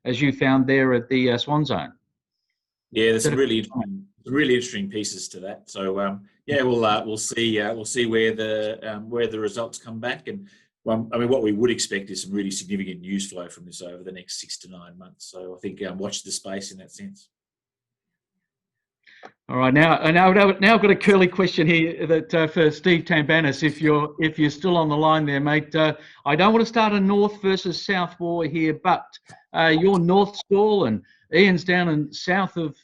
as you found there at the Swan Zone. Yeah, there's some really interesting pieces to that. So we'll see where the results come back, and what we would expect is some really significant news flow from this over the next 6 to 9 months. So I think watch the space in that sense. All right, now I've got a curly question here that for Steve Tambanis, if you're still on the line there, mate. I don't want to start a north versus south war here, but you're north Stawell and Ian's down in south of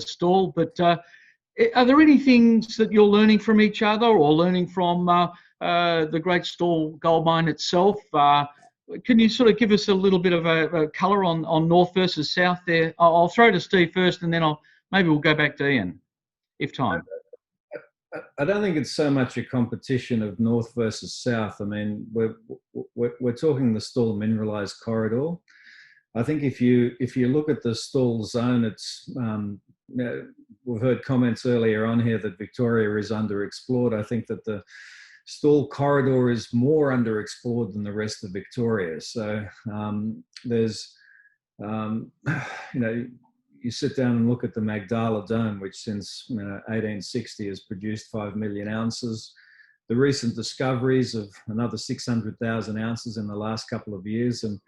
Stawell. But are there any things that you're learning from each other, or learning from the Great Stawell gold mine itself? Can you sort of give us a little bit of a colour on north versus south there? I'll throw to Steve first, and then maybe we'll go back to Ian, if time. I don't think it's so much a competition of north versus south. I mean, we're talking the Stawell mineralised corridor. I think if you look at the Stawell zone, it's we've heard comments earlier on here that Victoria is underexplored. I think that the Stawell corridor is more underexplored than the rest of Victoria. So there's you sit down and look at the Magdala Dome, which since 1860 has produced 5 million ounces. The recent discoveries of another 600,000 ounces in the last couple of years. And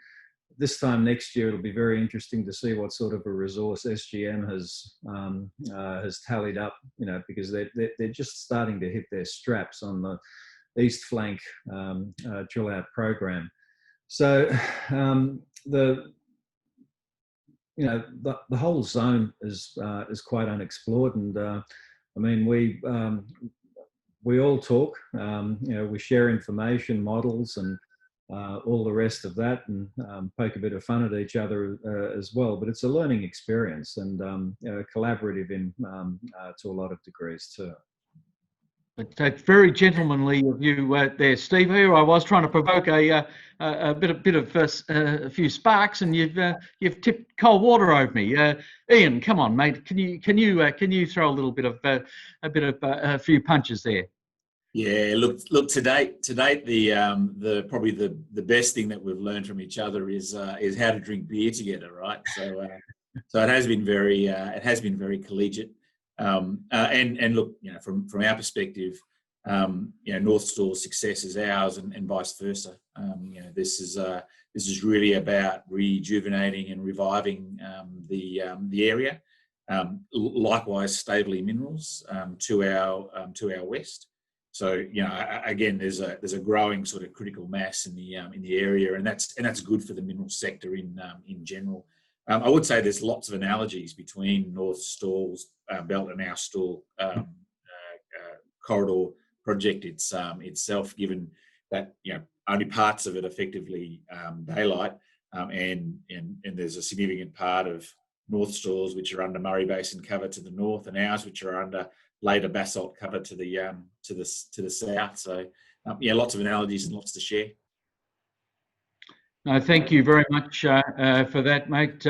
this time next year, it'll be very interesting to see what sort of a resource SGM has tallied up, because they're just starting to hit their straps on the east flank drill out program. So the whole zone is quite unexplored, and I mean we all talk, we share information, models, and all the rest of that, and poke a bit of fun at each other as well. But it's a learning experience, and collaborative to a lot of degrees too. But very gentlemanly of you there, Steve. Here I was trying to provoke a few sparks, and you've tipped cold water over me. Ian, come on, mate. Can you throw a little bit of a few punches there? Yeah, look. To date, the probably the best thing that we've learned from each other is how to drink beer together, right? So it has been very collegiate. And look, from our perspective, North Stawell's success is ours, and vice versa. This is really about rejuvenating and reviving the area. Likewise, Stawell minerals to our west. So again, there's a growing sort of critical mass in the area, and that's good for the mineral sector in general. I would say there's lots of analogies between North Stawell's belt and our Stawell corridor project itself, given that only parts of it effectively daylight, and there's a significant part of North Stawell's which are under Murray Basin cover to the north, and ours which are under later basalt cover to the south. So lots of analogies and lots to share. No, thank you very much for that, mate.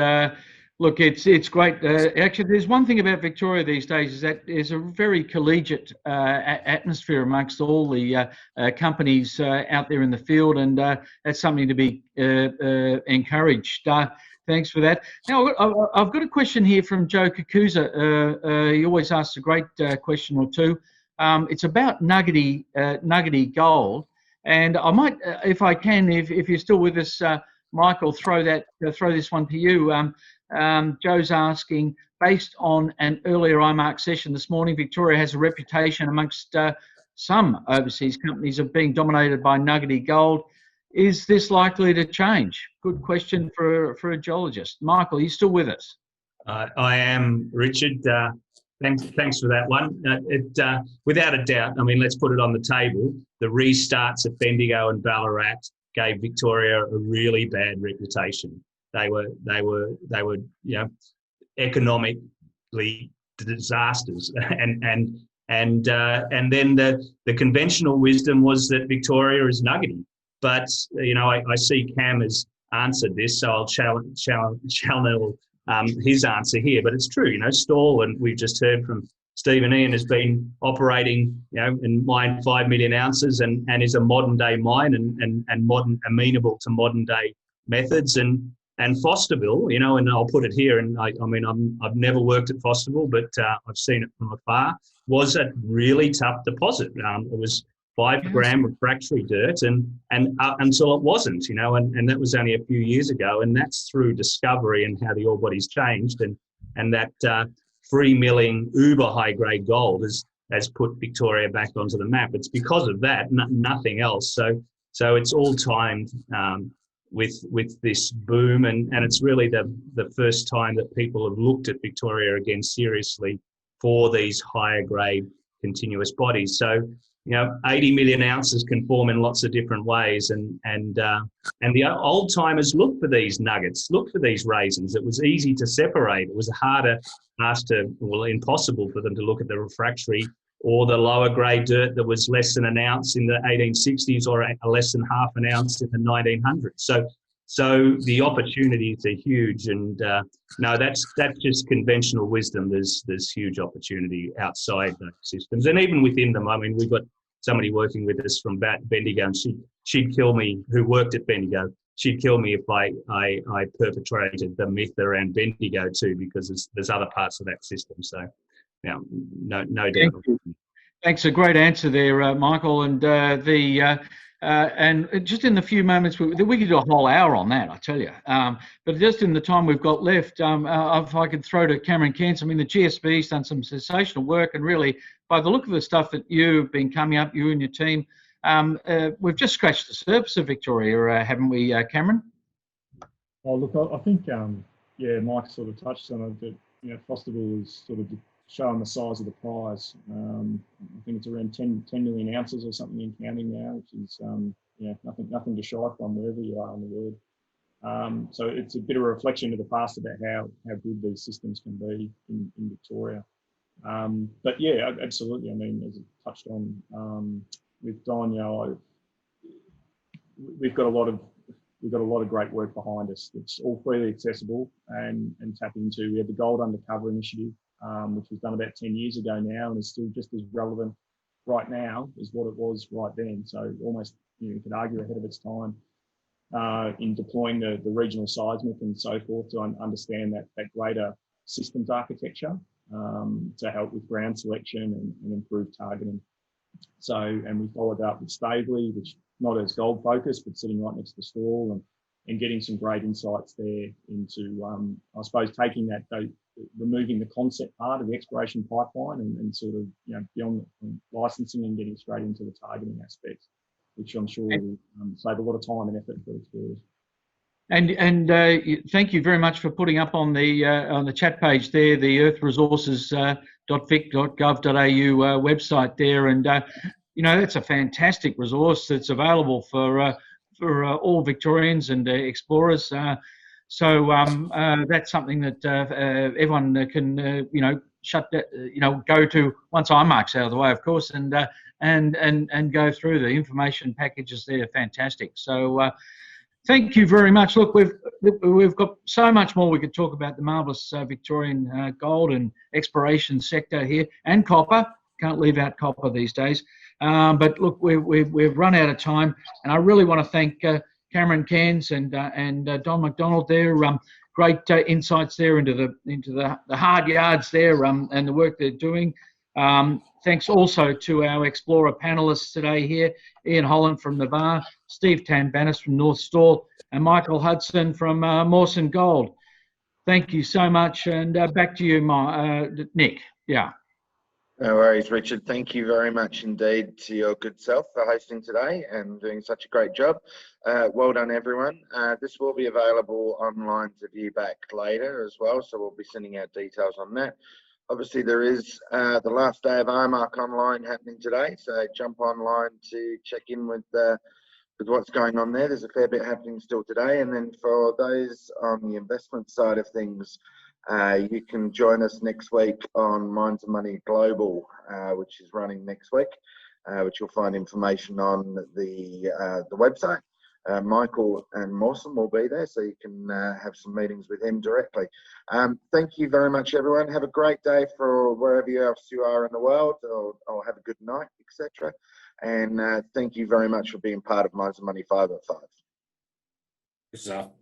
Look, it's great. Actually, there's one thing about Victoria these days, is that there's a very collegiate atmosphere amongst all the companies out there in the field, and that's something to be encouraged. Thanks for that. Now, I've got a question here from Joe Kakuza. He always asks a great question or two. It's about nuggety gold. And I might, if I can, if you're still with us, Michael, throw this one to you. Joe's asking, based on an earlier IMARC session this morning, Victoria has a reputation amongst some overseas companies of being dominated by nuggety gold. Is this likely to change? Good question for a geologist. Michael, are you still with us? I am, Richard. Thanks for that one. Without a doubt, I mean, let's put it on the table. The restarts at Bendigo and Ballarat gave Victoria a really bad reputation. They were economically disasters, and then the conventional wisdom was that Victoria is nuggety. But I see Cam has answered this, so I'll channel his answer here. But it's true, Stawell, and we've just heard from Steve and Ian, has been operating, and mined 5 million ounces, and is a modern day mine, and modern, amenable to modern day methods. And Fosterville, and I'll put it here, and I've never worked at Fosterville, but I've seen it from afar, was a really tough deposit. It was 5 gram refractory dirt, and until it wasn't, and that was only a few years ago, and that's through discovery and how the ore body's changed, and that free milling uber high grade gold has put Victoria back onto the map. It's because of that, nothing else. So it's all timed with this boom, and it's really the first time that people have looked at Victoria again seriously for these higher grade continuous bodies. So 80 million ounces can form in lots of different ways, and the old timers looked for these nuggets, looked for these raisins. It was easy to separate. It was impossible for them to look at the refractory or the lower grade dirt that was less than an ounce in the 1860s or less than half an ounce in the 1900s. So the opportunities are huge, and no, that's just conventional wisdom. There's huge opportunity outside those systems, and even within them. I mean, we've got somebody working with us from Bendigo, and she'd kill me, who worked at Bendigo, she'd kill me if I perpetrated the myth around Bendigo too, because there's other parts of that system. So, yeah, no doubt. Thanks, a great answer there, Michael. And and just in the few moments we could do a whole hour on that, I tell you. But just in the time we've got left, if I could throw to Cameron Cairns, I mean, the GSB's done some sensational work, and really, by the look of the stuff that you've been coming up, you and your team, we've just scratched the surface of Victoria, haven't we, Cameron? Oh, look, I think, yeah, Mike sort of touched on it, that, you know, Fosterville is sort of showing the size of the prize. I think it's around 10 million ounces or something in counting now, which is, yeah, nothing to shy from wherever you are in the world. So it's a bit of a reflection of the past about how good these systems can be in Victoria. But yeah, absolutely. I mean, as I touched on with Don, you know, we've got a lot of great work behind us. It's all freely accessible and tap into. We had the Gold Undercover initiative, which was done about 10 years ago now, and is still just as relevant right now as what it was right then. So almost, you know, you could argue ahead of its time in deploying the regional seismic and so forth to understand that greater systems architecture to help with ground selection and improve targeting. So, and we followed up with Stawell, which not as gold focused, but sitting right next to Stawell, and getting some great insights there into, I suppose, taking that, removing the concept part of the exploration pipeline and sort of, you know, beyond licensing and getting straight into the targeting aspects, which I'm sure will save a lot of time and effort for explorers. And thank you very much for putting up on the chat page there the earthresources.vic.gov.au website there, and you know, that's a fantastic resource that's available for all Victorians and explorers. So that's something that everyone can you know, go to once IMARC's out of the way, of course, and go through the information packages there. Fantastic. So. Thank you very much. Look, we've got so much more we could talk about the marvellous Victorian gold and exploration sector here, and copper. Can't leave out copper these days. But look, we've run out of time, and I really want to thank Cameron Cairns and Don Macdonald there. Great insights there into the hard yards there and the work they're doing. Thanks also to our Explorer panellists today here, Ian Holland from Navarre, Steve Tambanis from North Stawell, and Michael Hudson from Mawson Gold. Thank you so much, and back to you, Nick. Yeah. No worries, Richard. Thank you very much indeed to your good self for hosting today and doing such a great job. Well done, everyone. This will be available online to view back later as well, so we'll be sending out details on that. Obviously, there is the last day of IMARC Online happening today, so jump online to check in with what's going on there. There's a fair bit happening still today, and then for those on the investment side of things, you can join us next week on Minds and Money Global, which is running next week, which you'll find information on the website. Michael and Mawson will be there, so you can have some meetings with him directly. Thank you very much, everyone. Have a great day for wherever else you are in the world, or have a good night, etc. And thank you very much for being part of Minds and Money 5 at 5.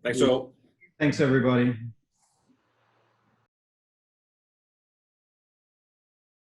Thanks all. Thanks, everybody.